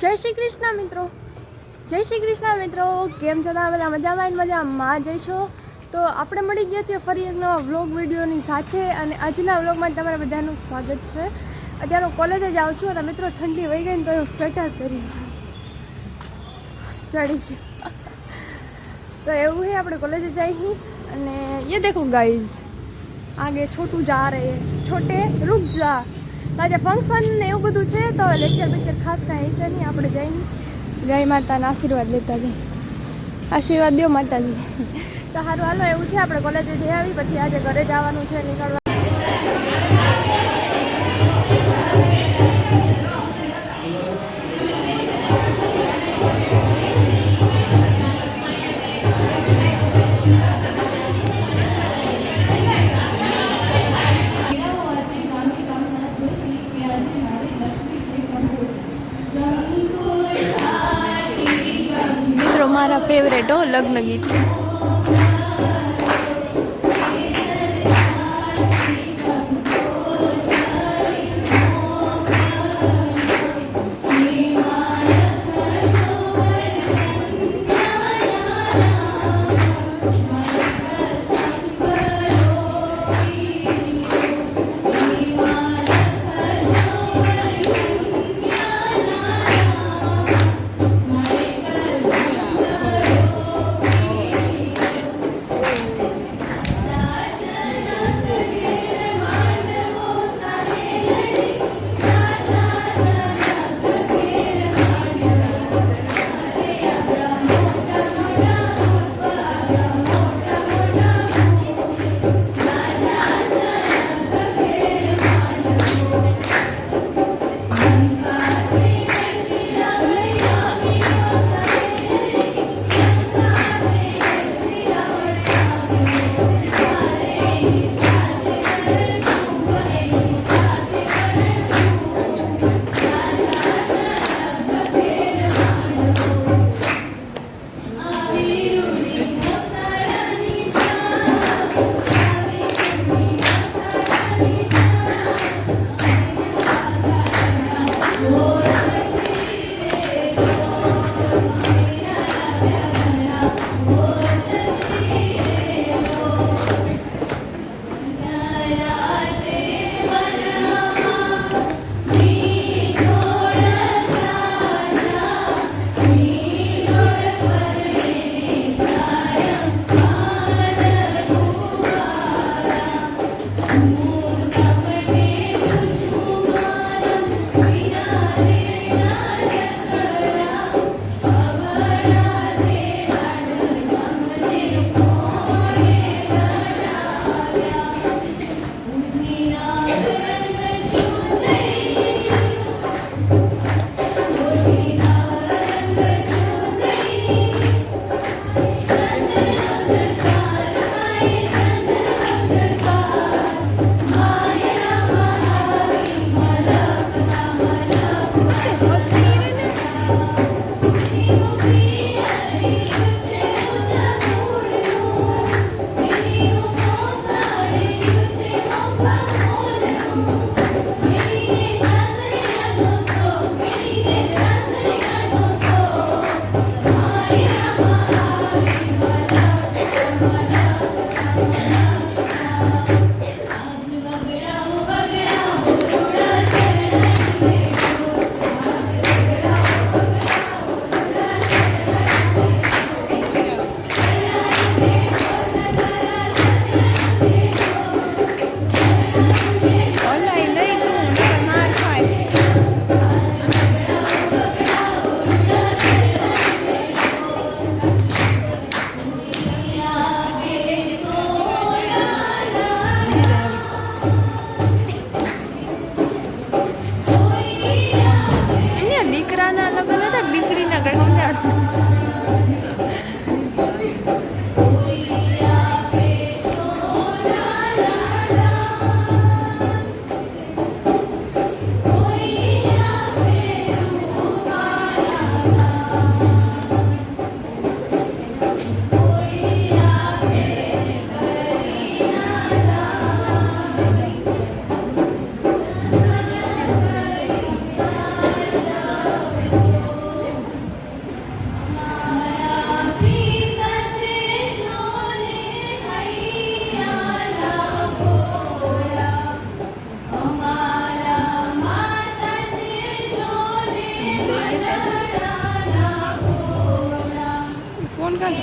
જય શ્રી કૃષ્ણ મિત્રો, જય શ્રી કૃષ્ણ મિત્રો. કેમ છો તમે બધા? મજામાં જઈશો તો આપણે મળી ગયા છે ફરી એક નવા વ્લોગ વિડીયોની સાથે. અને આજના વ્લોગમાં તમારા બધાનું સ્વાગત છે. અત્યારે હું કોલેજે જાઉં છું અને મિત્રો ઠંડી વહી ગઈ ને તો હું સ્વેટર પહેરી ચડી ગયું. તો એવું है, આપણે કોલેજે જઈએ અને ये देखो गाइस, आगे छोटू जा रहे हैं, छोटे रुक जा. આજે ફંક્શન ને એવું બધું છે તો લેક્ચર ખાસ કાંઈ હશે નહીં. આપણે જઈને ગાય માતાના આશીર્વાદ લેતા જઈએ. આશીર્વાદ દો માતાજી. તો સારું હાલો, એવું છે આપણે કોલેજે જઈ આવી પછી આજે ઘરે જવાનું છે નીકળવા. મારા ફેવરેટ હો લગ્ન ગીત. ફોન કાઢ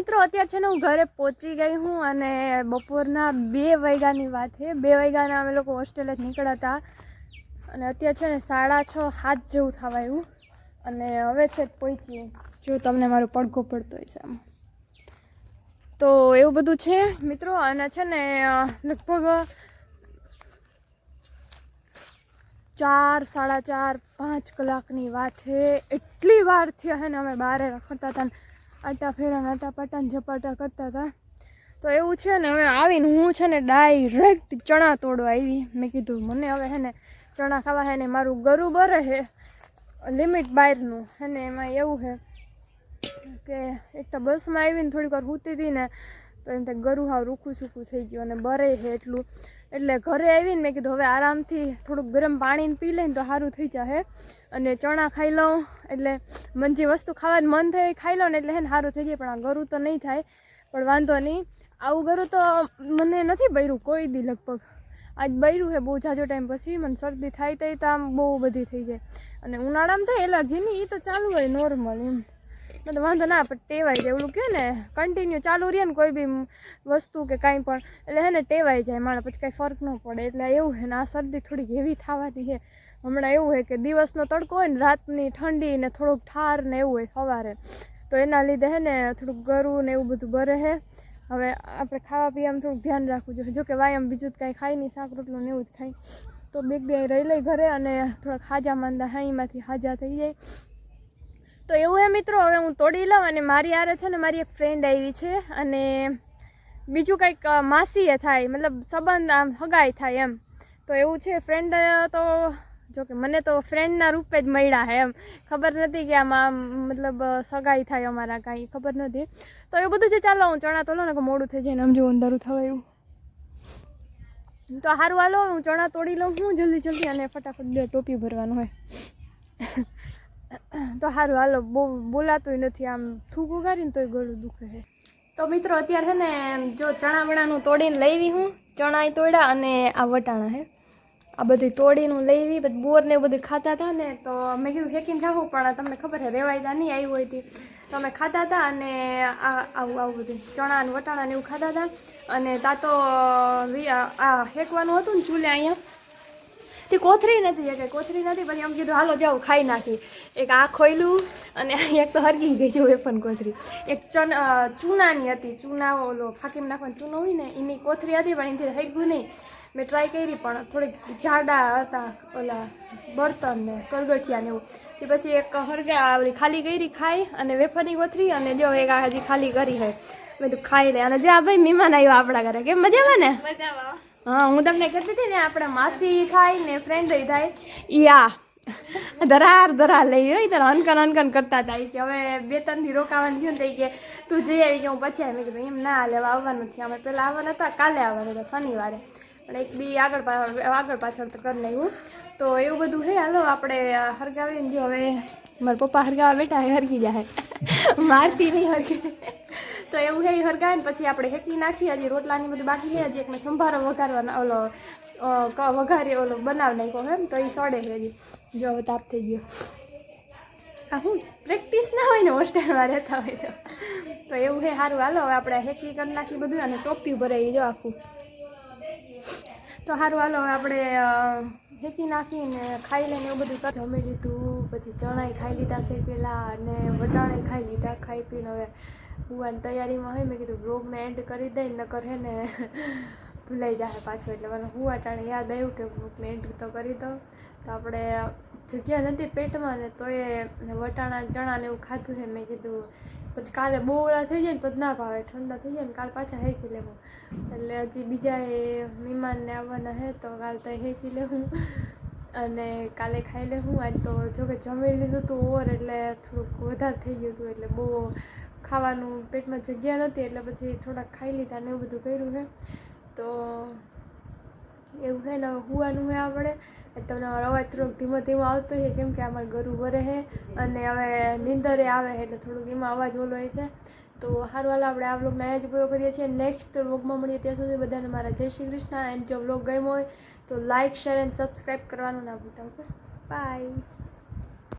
મિત્રો અત્યારે છે ને હું ઘરે પહોંચી ગઈ હું અને બપોરના 2 વાગ્યાની વાત છે. 2 વાગ્યાના અમે લોકો હોસ્ટેલે જ નીકળ્યા હતા અને અત્યારે છે ને 6:30 7 જેવું થવા આવ્યું અને હવે છે પહોંચી. જો તમને મારો પડઘો પડતો હોય છે આમ તો એવું બધું છે મિત્રો. અને છે ને લગભગ 4 4:30 5 કલાકની વાત છે. એટલી વાર થયા છે ને અમે બહાર રખડતા હતા, આટા ફેરા આટા પાટા ઝપાટા કરતા હતા. તો એવું છે ને હવે આવીને હું છે ને ડાયરેક્ટ ચણા તોડવા આવી. મેં કીધું મને હવે હે ને ચણા ખાવા હે ને મારું ગરું બરે છે લિમિટ બહારનું હે ને. એમાં એવું છે કે એક તો બસમાં આવીને થોડીક વાર સૂતી હતી ને તો એમ થાય ગરું હાવ રૂખું સૂકું થઈ ગયું અને બરે છે એટલું. એટલે ઘરે આવીને મેં કીધું હવે આરામથી થોડુંક ગરમ પાણીને પી લઈને તો સારું થઈ જશે અને ચણા ખાઈ લઉં એટલે મને જે વસ્તુ ખાવાનું મન થાય ખાઈ લઉં ને એટલે હે ને સારું થઈ જાય. પણ આ ગરું તો નહીં થાય પણ વાંધો નહીં. આવું ગરું તો મને નથી બૈરું કોઈ દી લગભગ આજ બૈરું છે બહુ જાજો ટાઈમ પછી. મને શરદી થાય તો આમ બહુ બધી થઈ જાય અને ઉનાળામાં થાય એલર્જીની એ તો ચાલુ હોય નોર્મલ એમ તો વાંધો ના પણ ટેવાઈ જાય. ઓલું કે ને કન્ટિન્યુ ચાલુ રહે ને કોઈ બી વસ્તુ કે કાંઈ પણ એટલે હે ને ટેવાઈ જાય માણસ પછી કાંઈ ફરક ન પડે. એટલે એવું છે ને આ શરદી થોડીક હેવી થવાની છે હમણાં. એવું હોય કે દિવસનો તડકો હોય ને રાતની ઠંડી ને થોડુંક ઠાર ને એવું હોય સવારે તો એના લીધે હે ને થોડુંક ગરું ને એવું બધું બરે છે. હવે આપણે ખાવા પીવામાં થોડુંક ધ્યાન રાખવું જોઈએ. જોકે વાયમ બીજું કાંઈ ખાઈ નહીં, શાક રોટલું ને એવું જ ખાઈ તો બે દી રહી લઈ ઘરે અને થોડાક હાજા માંદા હાઈમાંથી હાજા થઈ જાય. તો એવું હે મિત્રો હવે હું તોડી લઉં અને મારી આરે છે ને મારી એક ફ્રેન્ડ આવી છે અને બીજું કંઈક માસીએ થાય મતલબ સંબંધ આમ હગાઈ થાય એમ. તો એવું છે ફ્રેન્ડ તો જોકે મને તો ફ્રેન્ડના રૂપે જ મળ્યા છે એમ. ખબર નથી કે આમાં મતલબ સગાઈ થાય અમારા કાંઈ ખબર નથી. તો એવું બધું છે. ચાલો હું ચણા તોલો ને કે મોડું થઈ જાય ને આમ જો અંધારું થવા એવું તો સારું હાલો હું ચણા તોડી લઉં હું જલ્દી અને ફટાફટ 2 ટોપી ભરવાનું હોય તો સારું હાલો. બહુ બોલાતું નથી આમ થૂક ઉગાડીને તોય ગળું દુખે છે. તો મિત્રો અત્યારે છે ને જો ચણા વણાનું તોડીને લઈ હું ચણા તોડ્યા અને આ વટાણા છે આ બધું તોડીને લઈ પછી બોર ને એવું બધું ખાતા હતા ને તો મેં કીધું ફેંકીને ખાવું પણ તમને ખબર છે રેવાયતા નહીં આવી હોય હતી તો અમે ખાતા હતા અને આવું બધું ચણા ને વટાણા ને એવું ખાતા હતા. અને તા તો આ ફેંકવાનું હતું ને ચૂલે અહીંયા તે કોથરી નથી કે કોથરી નથી પછી એમ કીધું હાલો જાઓ ખાઈ નાખી. એક આ ખોયલું અને એક તો હરગી ગઈ છે એ પણ કોથરી. એક ચૂનાની હતી ચૂના ઓલો ફાકીમાં નાખવાનો ચૂનો હોય ને એની કોથરી હતી પણ એનાથી હરગું નહીં. મેં ટ્રાય કરી પણ થોડીક જાડા હતા ઓલા બર્તન ને કરગઠિયા ને એવું. એ પછી એક હરગા આવડી ખાલી કરી ખાઈ અને વેફરની કોથરી અને જો એક આ હજી ખાલી કરી છે બધું ખાઈ લે. અને જો આ ભાઈ મહેમાન આવ્યો આપણા ઘરે કેમ મજામાં ને? હા હું તમને કહેતી હતી ને આપણા માસી થાય ને ફ્રેન્ડ થાય ઈ આ ધરાર લઈ હોય ત્યારે અનકન કરતા હતા કે હવે 2-3 દી રોકાવાનું થયું ને કે તું જઈ આવી કે હું પછી આવી. મેં કીધું એમ ના લેવા આવવાનું છે અમે પહેલાં આવવાના હતા કાલે આવવાના હતા શનિવારે પણ એક દી આગળ પાછળ તો કરી નાખ્યું. તો એવું બધું હે. હાલો આપણે હરગાવીને જો હવે મારા પપ્પા હરગાવા બેઠા હે હરગી જાય મારતી નહીં હરગે તો એવું હે હરગાવે ને પછી આપણે હેકી નાખીએ. હજી રોટલાની બધું બાકી છે હજી એક મેં સંભારો વઘારવાનો ઓલો વઘારી ઓલો બનાવી નાખ્યો એમ તો એ સડે છે હજી જો હવે તાપ થઈ ગયો. હા હું પ્રેક્ટિસ ના હોય ને હોસ્ટેલમાં રહેતા હોય તો એવું હે. સારું હાલો હવે આપણે હેકી કરી નાખી બધું અને ટોપી ભરાઈ જો આખું. તો સારું હાલો હવે આપણે હેકી નાખીને ખાઈ લઈને એવું બધું જમી લીધું પછી ચણાઈ ખાઈ લીધા છે પેલા અને વટાણે ખાઈ લીધા. ખાઈ પીને હવે હુવાની તૈયારીમાં હોય. મેં કીધું બ્લોગને એન્ડ કરી દઈ નકર હે ને ભૂલાઈ જાય પાછો એટલે મને હુવા ટાણે યાદ આવ્યું કે બ્લોગને એન્ડ તો કરી દઉં. તો આપણે જગ્યા નથી પેટમાં ને તો એ વટાણા ચણા ને એવું ખાધું છે. મેં કીધું પછી કાલે બહુ ઓલા થઈ જાય ને પછી ના ભાવે, ઠંડા થઈ જાય ને કાલ પાછા હેકી લેવું. એટલે હજી બીજા એ મહેમાનને આવવાના છે તો કાલ તો હેકી લેવું અને કાલે ખાઈ લેવું. આજ તો જોકે જમી લીધું હતું ઓવર એટલે થોડુંક વધારે થઈ ગયું હતું, એટલે બહુ ખાવાનું પેટમાં જગ્યા નથી એટલે પછી થોડાક ખાઈ લીધા ને એવું બધું કર્યું છે. તો એવું છે ને હવે હુવાનું હોય આપણે. તમને અમારો અવાજ થોડોક ધીમો ધીમો આવતો હોય કેમ કે અમારે ગરું ભરે છે અને હવે નીંદરે આવે છે એટલે થોડુંક એમાં અવાજ ઓલો હોય છે. તો સારું હાલ આપણે આ વ્લોગને અહીંયા જ પૂરો કરીએ છીએ. નેક્સ્ટ વ્લોગમાં મળીએ ત્યાં સુધી બધાને મારા જય શ્રી કૃષ્ણ. એન્ડ જો વ્લોગ ગમ્યો હોય તો લાઇક, શેર એન્ડ સબસ્ક્રાઈબ કરવાનું ના ભૂલતા. Okay, by.